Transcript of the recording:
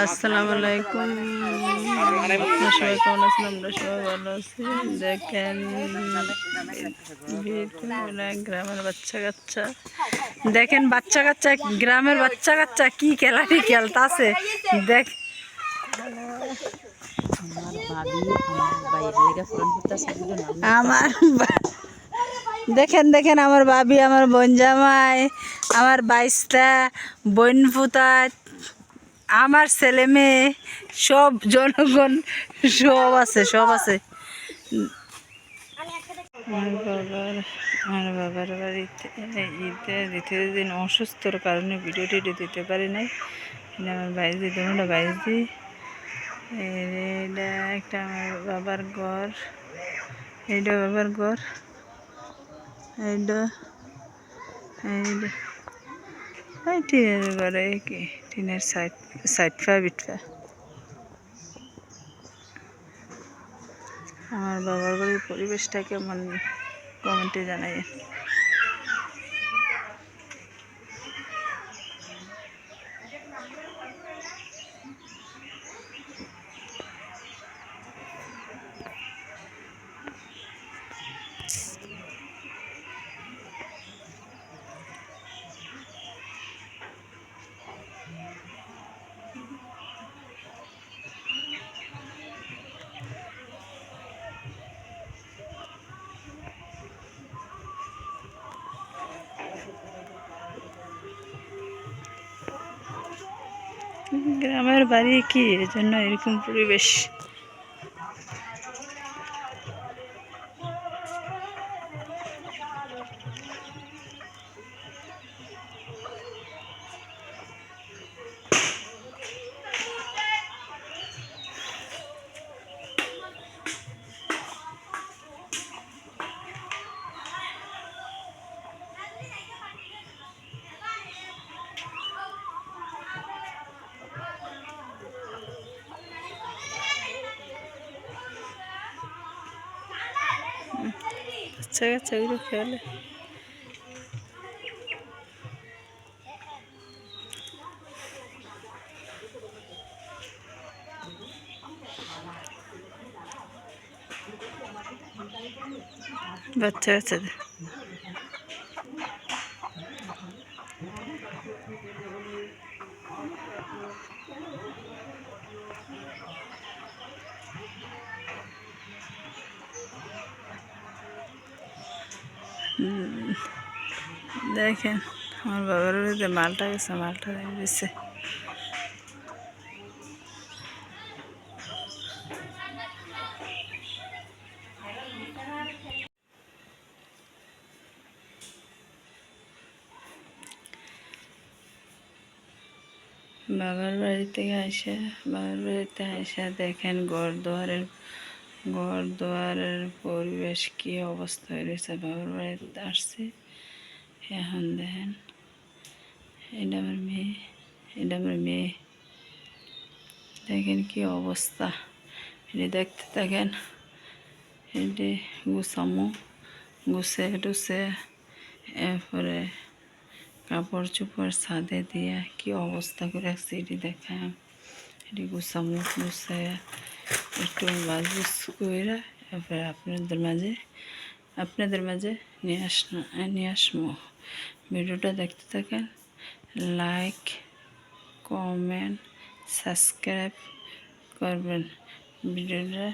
আসসালামু আলাইকুম। সবাই কেমন আছেন? আমরা সবাই ভালো আছি। দেখেন গ্রামের বাচ্চা কাচ্চা, দেখেন বাচ্চা কাচ্চা, গ্রামের বাচ্চা কাচ্চা কি খেলাটি খেলতাছে। দেখ আমার দেখেন দেখেন আমার ভাবি, আমার বোন জামাই, আমার 22টা বোন ফুতাত, আমার ছেলে মেয়ে, সব জনগণ সব আছে, সব আছে। আমার বাবার বাড়িতে ঈদের দ্বিতীয় দিন অসুস্থর কারণে ভিডিওটি দিতে পারি নাই। আমার বাইজি, তোমরা বাইজি, এটা একটা আমার বাবার ঘর, এইটা বাবার ঘর, এইটা টিনের ঘরে কি টিনের সাইড ফা বিটফা। আমার বাবার বাড়ির পরিবেশটা কেমন কমেন্টে জানাই। গ্রামের বাড়ি কি এজন্য এরকম পরিবেশ। বাচ্চা কাচ্চাগুলো খেলে, বাচ্চা কাচ্চাদের দেখেন আমার বাবার বাড়িতে মালটা গেছে, মালটা দিচ্ছে। বাবার বাড়িতে আসা দেখেন ঘর দুয়ারের পরিবেশ কি অবস্থা হয়েছে। বাবার বাড়িতে আসছে, এখন দেখেন এটা আমার মেয়ে, দেখেন কি অবস্থা। এটি দেখতে থাকেন, এটি গুছে টুছে, এরপরে কাপড় চোপড় ছাদে দিয়া কি অবস্থা করে রাখছে এটি দেখাম। এটি গুছে একটু বাজবুজ করে এরপরে আপনাদের মাঝে নিয়ে আসবো। ভিডিওটা দেখতে থাকেন, লাইক কমেন্ট সাবস্ক্রাইব করবেন। ভিডিওটা